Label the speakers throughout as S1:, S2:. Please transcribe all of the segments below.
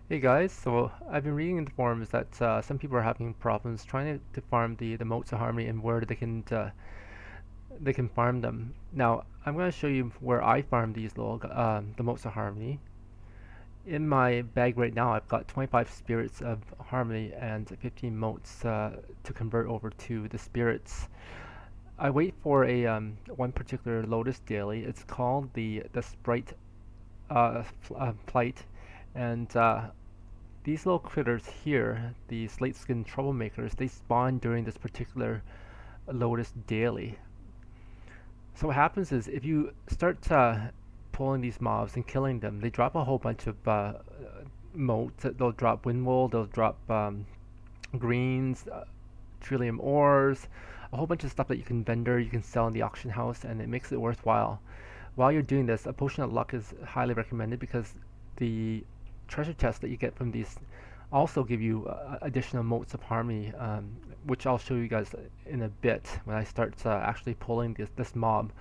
S1: Hey guys, so I've been reading in the forums that some people are having problems trying to farm the motes of harmony and where they can farm them. Now I'm going to show you where I farm these little the motes of harmony. In my bag right now, I've got 25 spirits of harmony and 15 motes to convert over to the spirits. I wait for a one particular lotus daily. It's called the sprite plight, and these little critters here, the slate skin troublemakers, they spawn during this particular lotus daily. So what happens is if you start pulling these mobs and killing them, they drop a whole bunch of motes. They'll drop windwool, they'll drop greens, trillium ores, a whole bunch of stuff that you can vendor, you can sell in the auction house, and it makes it worthwhile. While you're doing this, a potion of luck is highly recommended because the treasure chests that you get from these also give you additional motes of harmony, which I'll show you guys in a bit when I start actually pulling this mob.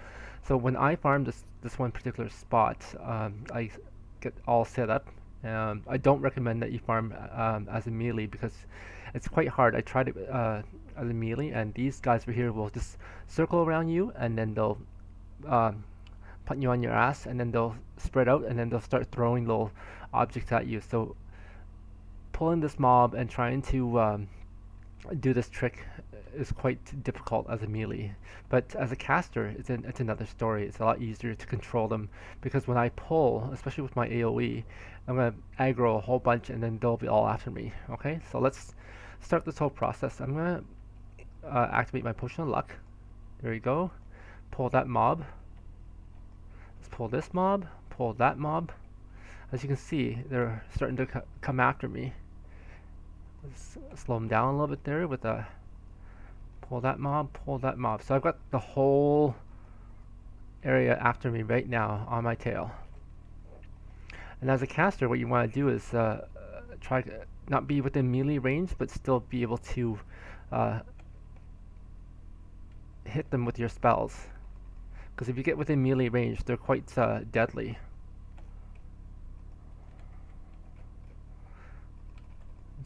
S1: So when I farm this one particular spot, I get all set up. I don't recommend that you farm as a melee because it's quite hard. I tried it as a melee, and these guys over here will just circle around you, and then they'll put you on your ass, and then they'll spread out, and then they'll start throwing little objects at you. So pulling this mob and trying to do this trick is quite difficult as a melee. But as a caster, it's another story. It's a lot easier to control them because when I pull, especially with my AoE, I'm going to aggro a whole bunch and then they'll be all after me. Okay, so let's start this whole process. I'm going to activate my potion of luck. There you go. Pull that mob. Let's pull this mob. Pull that mob. As you can see, they're starting to come after me. Let's slow them down a little bit there with a pull that mob, pull that mob. So I've got the whole area after me right now on my tail. And as a caster, what you want to do is try to not be within melee range, but still be able to hit them with your spells. Because if you get within melee range, they're quite deadly.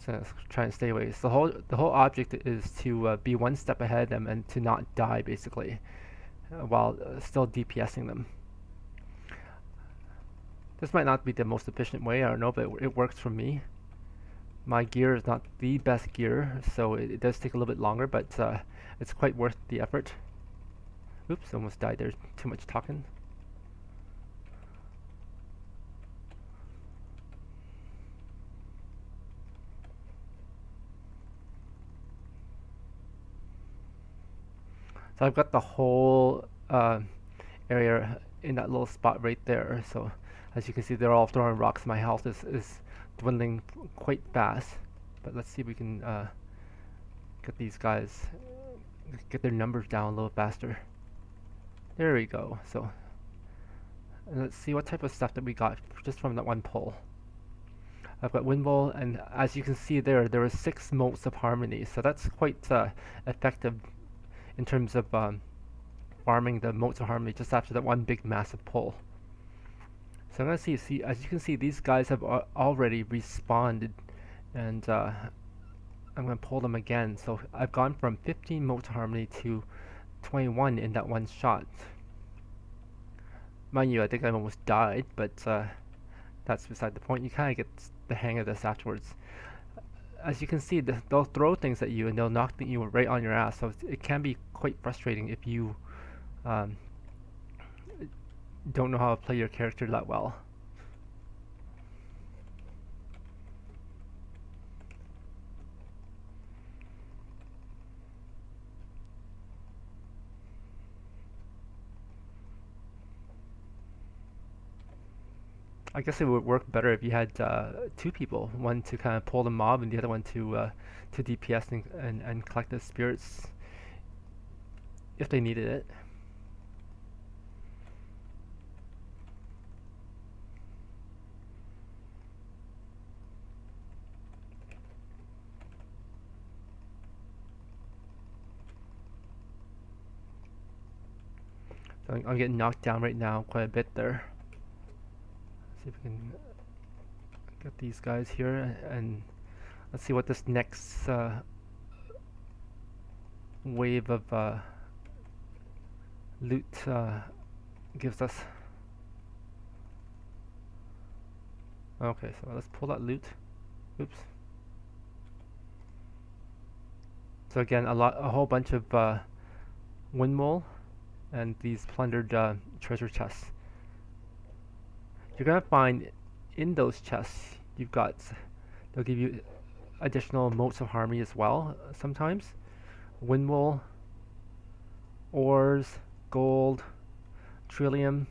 S1: So try and stay away. So the whole object is to be one step ahead of them and to not die, basically, while still DPSing them. This might not be the most efficient way, I don't know, but it works for me. My gear is not the best gear, so it does take a little bit longer, but it's quite worth the effort. Oops, almost died there. Too much talking. So I've got the whole area in that little spot right there. So as you can see, they're all throwing rocks. My health is dwindling quite fast. But let's see if we can get these guys, get their numbers down a little faster. There we go. So let's see what type of stuff that we got just from that one pull. I've got windwool, and as you can see there are 6 motes of harmony. So that's quite effective in terms of farming the motes of harmony just after that one big massive pull. So I'm going to see, as you can see, these guys have already respawned, and I'm going to pull them again. So I've gone from 15 motes of harmony to 21 in that one shot. Mind you, I think I almost died, but that's beside the point. You kind of get the hang of this afterwards. As you can see, they'll throw things at you and they'll knock you right on your ass, so it can be quite frustrating if you don't know how to play your character that well. I guess it would work better if you had 2 people, one to kind of pull the mob and the other one to DPS and collect the spirits if they needed it. So I'm getting knocked down right now quite a bit there. See if we can Get these guys here, and let's see what this next wave of loot gives us. Okay, so let's pull that loot. Oops. So again, a whole bunch of windwool and these plundered treasure chests. You're gonna find in those chests they'll give you additional motes of harmony as well sometimes. Windwool, ores, gold, trillium.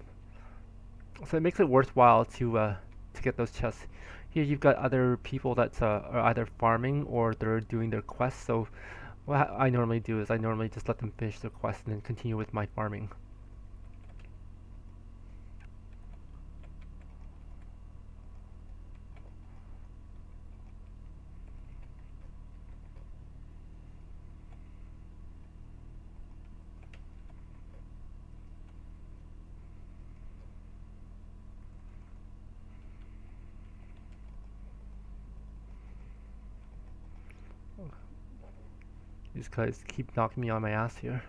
S1: So it makes it worthwhile to get those chests. Here you've got other people that are either farming or they're doing their quests. So what I normally do is I normally just let them finish their quest and then continue with my farming. These guys keep knocking me on my ass here.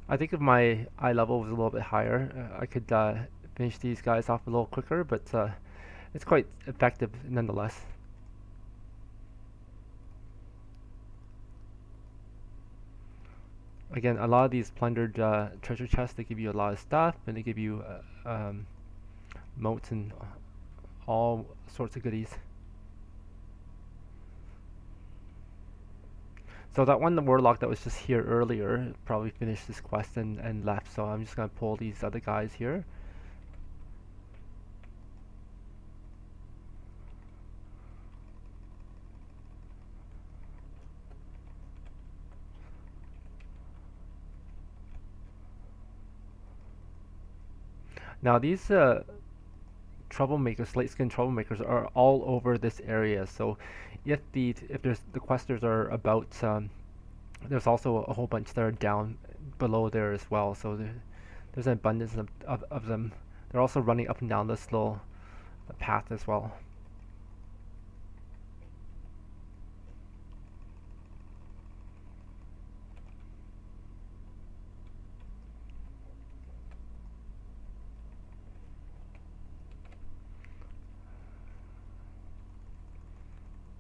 S1: I think if my eye level was a little bit higher, I could finish these guys off a little quicker, but it's quite effective nonetheless. Again, a lot of these plundered treasure chests, they give you a lot of stuff, and they give you motes and all sorts of goodies. So that one, the warlock that was just here earlier, probably finished this quest and left, so I'm just going to pull these other guys here. Now these troublemakers, light-skinned troublemakers, are all over this area. So if the questers are about, there's also a whole bunch that are down below there as well. So there's an abundance of them. They're also running up and down this little path as well.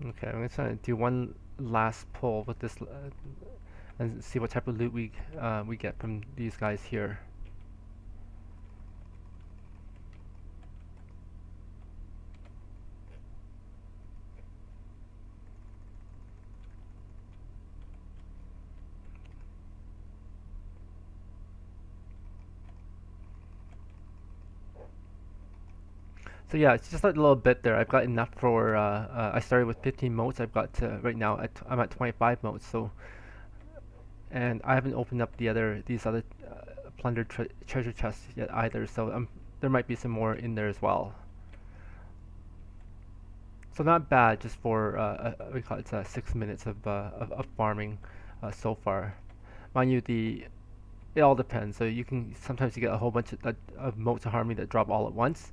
S1: Okay, I'm gonna do one last pull with this and see what type of loot we get from these guys here. So yeah, it's just a little bit there. I've got enough for, I started with 15 motes. I've got right now I'm at 25 motes. So, and I haven't opened up these other plundered treasure chests yet either. So there might be some more in there as well. So not bad, just for we call it 6 minutes of farming so far. Mind you, it all depends. So sometimes you get a whole bunch of motes of harmony that drop all at once.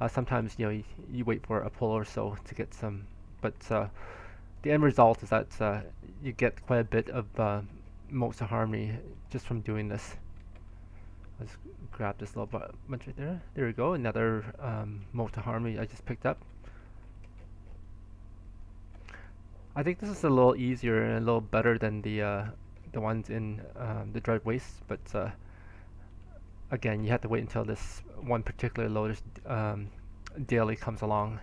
S1: Sometimes you wait for a pull or so to get some, but the end result is that you get quite a bit of motes of harmony just from doing this. Let's grab this little bunch right there. There we go. Another mote of harmony I just picked up. I think this is a little easier and a little better than the ones in the Dread Wastes, but again, you have to wait until this one particular Lotus daily comes along.